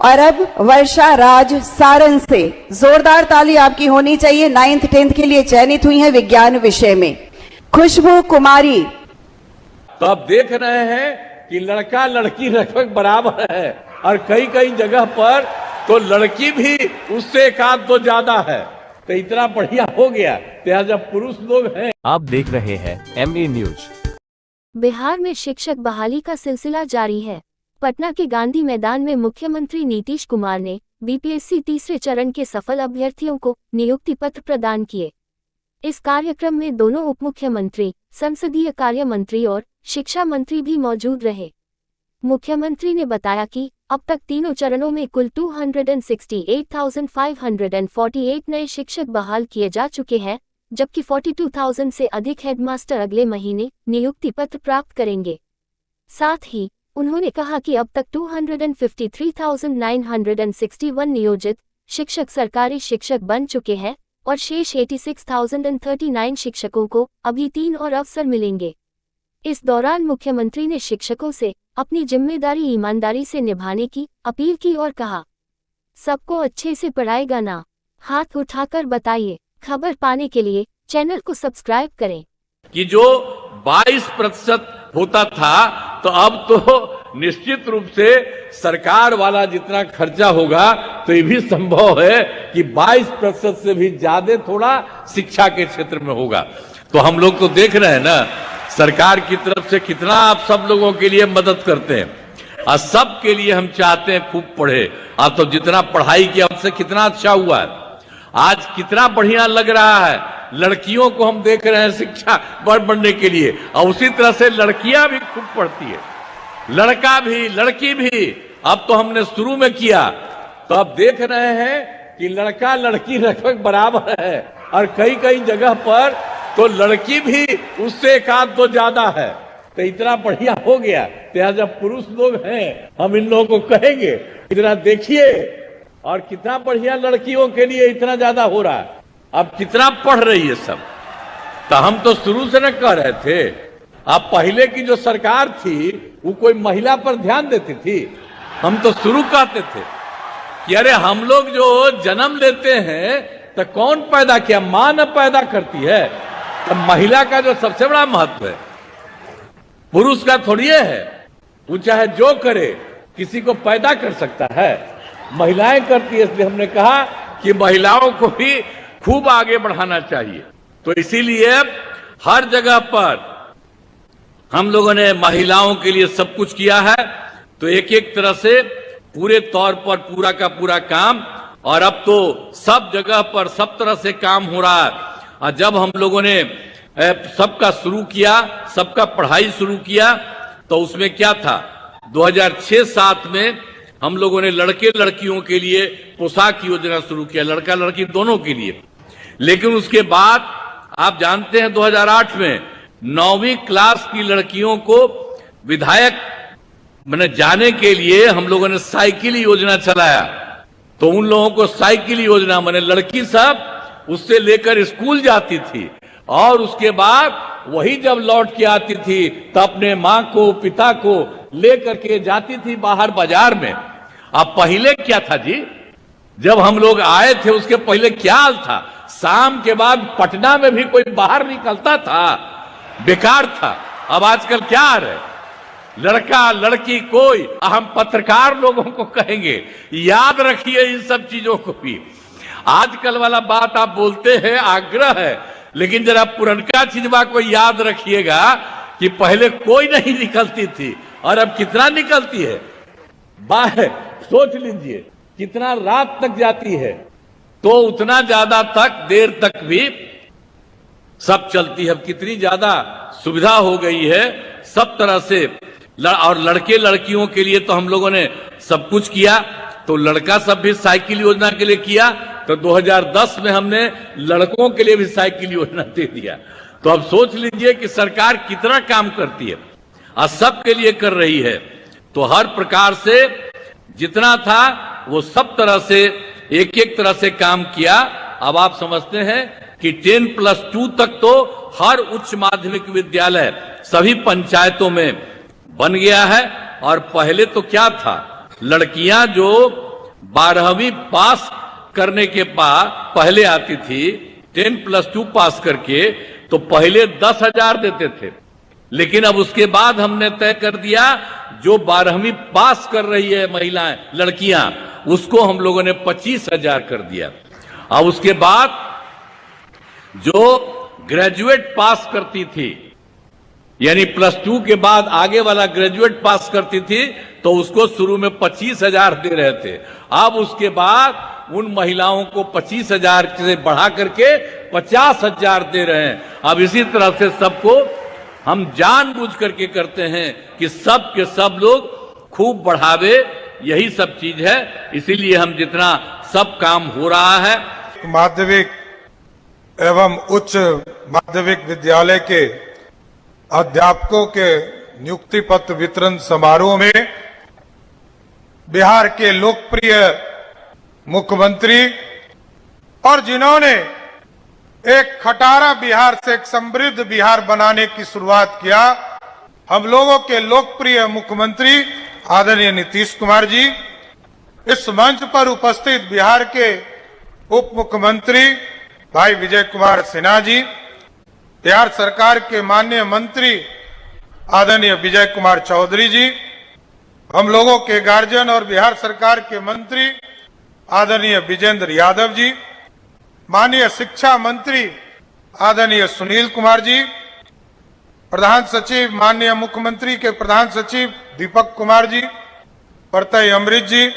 और अब वर्षा राज सारण से जोरदार ताली आपकी होनी चाहिए। 9th 10th के लिए चयनित हुई है विज्ञान विषय में। खुशबू कुमारी। तो आप देख रहे हैं कि लड़का लड़की लगभग बराबर है और कई कई जगह पर तो लड़की भी उससे एक आध दो ज्यादा है, तो इतना बढ़िया हो गया। तो जब पुरुष लोग हैं। आप देख रहे हैं MA न्यूज। बिहार में शिक्षक बहाली का सिलसिला जारी है। पटना के गांधी मैदान में मुख्यमंत्री नीतीश कुमार ने BPSC तीसरे चरण के सफल अभ्यर्थियों को नियुक्ति पत्र प्रदान किए। इस कार्यक्रम में दोनों उप मुख्यमंत्री, संसदीय कार्य मंत्री और शिक्षा मंत्री भी मौजूद रहे। मुख्यमंत्री ने बताया कि अब तक तीनों चरणों में कुल 268,548 नए शिक्षक बहाल किए जा चुके हैं, जबकि 42,000 से अधिक हेडमास्टर अगले महीने नियुक्ति पत्र प्राप्त करेंगे। साथ ही उन्होंने कहा कि अब तक 253,961 नियोजित शिक्षक सरकारी शिक्षक बन चुके हैं और शेष 86,039 शिक्षकों को अभी 3 और अवसर मिलेंगे। इस दौरान मुख्यमंत्री ने शिक्षकों से अपनी जिम्मेदारी ईमानदारी से निभाने की अपील की और कहा, सबको अच्छे से पढ़ाएगा ना, हाथ उठाकर बताइए। खबर पाने के लिए चैनल को सब्सक्राइब करें। कि जो 22% होता था, तो अब तो निश्चित रूप से सरकार वाला जितना खर्चा होगा तो ये भी संभव है कि 22% से भी ज्यादा थोड़ा शिक्षा के क्षेत्र में होगा। तो हम लोग तो देख रहे हैं ना सरकार की तरफ से कितना आप सब लोगों के लिए मदद करते हैं और सब के लिए हम चाहते हैं खूब पढ़े। आप तो जितना पढ़ाई किया उससे कितना अच्छा हुआ है, आज कितना बढ़िया लग रहा है। लड़कियों को हम देख रहे हैं शिक्षा बढ़ने के लिए, और उसी तरह से लड़कियां भी खूब पढ़ती है, लड़का भी लड़की भी। अब तो हमने शुरू में किया, तो अब देख रहे हैं कि लड़का लड़की लगभग बराबर है और कई कई जगह पर तो लड़की भी उससे एक आध दो ज्यादा है, तो इतना बढ़िया हो गया। तो जब पुरुष लोग हैं हम इन लोगों को कहेंगे इतना देखिए, और कितना बढ़िया लड़कियों के लिए इतना ज्यादा हो रहा है। अब कितना पढ़ रही है सब, तो हम तो शुरू से न कह रहे थे। अब पहले की जो सरकार थी वो कोई महिला पर ध्यान देती थी? हम तो शुरू कहते थे कि अरे हम लोग जो जन्म लेते हैं तो कौन पैदा किया, मां न पैदा करती है। तो महिला का जो सबसे बड़ा महत्व है पुरुष का थोड़ी है। वो चाहे जो करे किसी को पैदा कर सकता है, महिलाएं करती है। इसलिए हमने कहा कि महिलाओं को भी खूब आगे बढ़ाना चाहिए। तो इसीलिए हर जगह पर हम लोगों ने महिलाओं के लिए सब कुछ किया है। तो एक एक तरह से पूरे तौर पर पूरा का पूरा काम, और अब तो सब जगह पर सब तरह से काम हो रहा है। और जब हम लोगों ने सबका शुरू किया, सबका पढ़ाई शुरू किया, तो उसमें क्या था 2006-07 में हम लोगों ने लड़के लड़कियों के लिए पोशाक योजना शुरू किया, लड़का लड़की दोनों के लिए। लेकिन उसके बाद आप जानते हैं 2008 में 9वीं क्लास की लड़कियों को विधायक मैंने जाने के लिए हम लोगों ने साइकिल योजना चलाया। तो उन लोगों को साइकिल योजना मैंने लड़की सब उससे लेकर स्कूल जाती थी, और उसके बाद वही जब लौट के आती थी तो अपने माँ को पिता को लेकर के जाती थी बाहर बाजार में। अब पहले क्या था जी, जब हम लोग आए थे उसके पहले क्या हाल था, शाम के बाद पटना में भी कोई बाहर निकलता था, बेकार था। अब आजकल क्या आ रहा है, लड़का लड़की कोई। हम पत्रकार लोगों को कहेंगे याद रखिए इन सब चीजों को भी। आजकल वाला बात आप बोलते हैं आग्रह है, लेकिन जरा पुरनका चीजवा को याद रखिएगा कि पहले कोई नहीं निकलती थी और अब कितना निकलती है। बाहर सोच लीजिए कितना रात तक जाती है, तो उतना ज्यादा तक देर तक भी सब चलती है। अब कितनी ज्यादा सुविधा हो गई है सब तरह से। और लड़के लड़कियों के लिए तो हम लोगों ने सब कुछ किया। तो लड़का सब भी साइकिल योजना के लिए किया, तो 2010 में हमने लड़कों के लिए भी साइकिल योजना दे दिया। तो अब सोच लीजिए कि सरकार कितना काम करती है और सब के लिए कर रही है। तो हर प्रकार से जितना था वो सब तरह से एक एक तरह से काम किया। अब आप समझते हैं कि 10+2 तक तो हर उच्च माध्यमिक विद्यालय सभी पंचायतों में बन गया है। और पहले तो क्या था, लड़कियां जो 12वीं पास करने के बाद पहले आती थी, 10+2 पास करके तो पहले 10,000 देते थे, लेकिन अब उसके बाद हमने तय कर दिया जो 12वीं पास कर रही है महिलाएं, लड़कियां, उसको हम लोगों ने 25,000 कर दिया। अब उसके बाद जो ग्रेजुएट पास करती थी, यानी +2 के बाद आगे वाला ग्रेजुएट पास करती थी, तो उसको शुरू में 25,000 दे रहे थे। अब उसके बाद उन महिलाओं को 25,000 से बढ़ा करके 50,000 दे रहे हैं। अब इसी तरह से सबको हम जानबूझ करके करते हैं कि सब के सब लोग खूब बढ़ावे, यही सब चीज है। इसीलिए हम जितना सब काम हो रहा है, माध्यमिक एवं उच्च माध्यमिक विद्यालय के अध्यापकों के नियुक्ति पत्र वितरण समारोह में बिहार के लोकप्रिय मुख्यमंत्री और जिन्होंने एक खटारा बिहार से एक समृद्ध बिहार बनाने की शुरुआत किया, हम लोगों के लोकप्रिय मुख्यमंत्री आदरणीय नीतीश कुमार जी, इस मंच पर उपस्थित बिहार के उप मुख्यमंत्री भाई विजय कुमार सिन्हा जी, बिहार सरकार के माननीय मंत्री आदरणीय विजय कुमार चौधरी जी, हम लोगों के गार्जियन और बिहार सरकार के मंत्री आदरणीय विजेंद्र यादव जी, माननीय शिक्षा मंत्री आदरणीय सुनील कुमार जी, प्रधान सचिव माननीय मुख्यमंत्री के प्रधान सचिव दीपक कुमार जी, प्रत्यय अमृत जी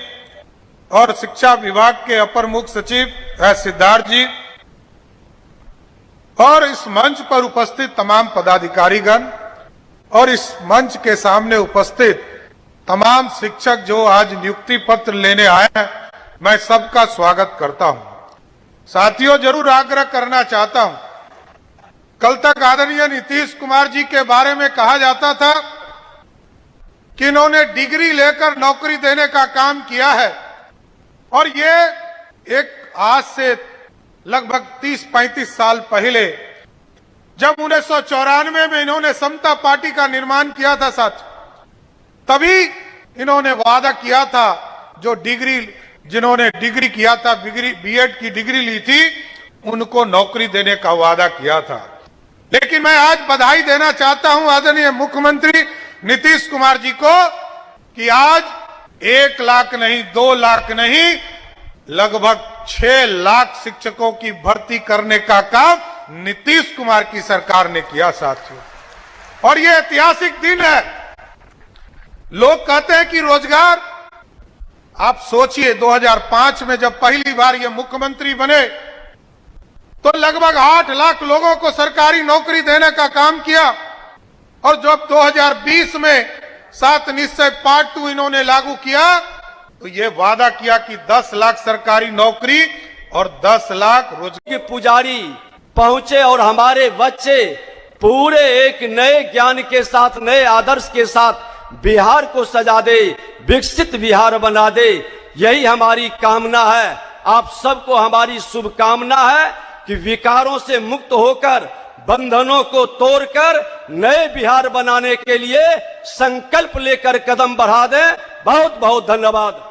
और शिक्षा विभाग के अपर मुख्य सचिव सिद्धार्थ जी और इस मंच पर उपस्थित तमाम पदाधिकारीगण और इस मंच के सामने उपस्थित तमाम शिक्षक जो आज नियुक्ति पत्र लेने आए हैं, मैं सबका स्वागत करता हूं। साथियों, जरूर आग्रह करना चाहता हूं, कल तक आदरणीय नीतीश कुमार जी के बारे में कहा जाता था कि इन्होंने डिग्री लेकर नौकरी देने का काम किया है, और ये एक आज से लगभग 30-35 साल पहले जब 1994 में इन्होंने समता पार्टी का निर्माण किया था साथ, तभी इन्होंने वादा किया था, जो जिन्होंने डिग्री किया था, बीएड की डिग्री ली थी, उनको नौकरी देने का वादा किया था। लेकिन मैं आज बधाई देना चाहता हूं आदरणीय मुख्यमंत्री नीतीश कुमार जी को कि आज 1 लाख नहीं, 2 लाख नहीं, लगभग 6 लाख शिक्षकों की भर्ती करने का काम नीतीश कुमार की सरकार ने किया साथियों। और ये ऐतिहासिक दिन है। लोग कहते हैं कि रोजगार, आप सोचिए 2005 में जब पहली बार ये मुख्यमंत्री बने तो लगभग 8 लाख लोगों को सरकारी नौकरी देने का काम किया, और जब 2020 में 7 निश्चय पार्ट 2 इन्होंने लागू किया तो ये वादा किया कि 10 लाख सरकारी नौकरी और 10 लाख रोजगार। पुजारी पहुंचे और हमारे बच्चे पूरे एक नए ज्ञान के साथ, नए आदर्श के साथ बिहार को सजा दे, विकसित बिहार बना दे, यही हमारी कामना है। आप सबको हमारी शुभकामना है कि विकारों से मुक्त होकर, बंधनों को तोड़कर नए बिहार बनाने के लिए संकल्प लेकर कदम बढ़ा दें। बहुत बहुत धन्यवाद।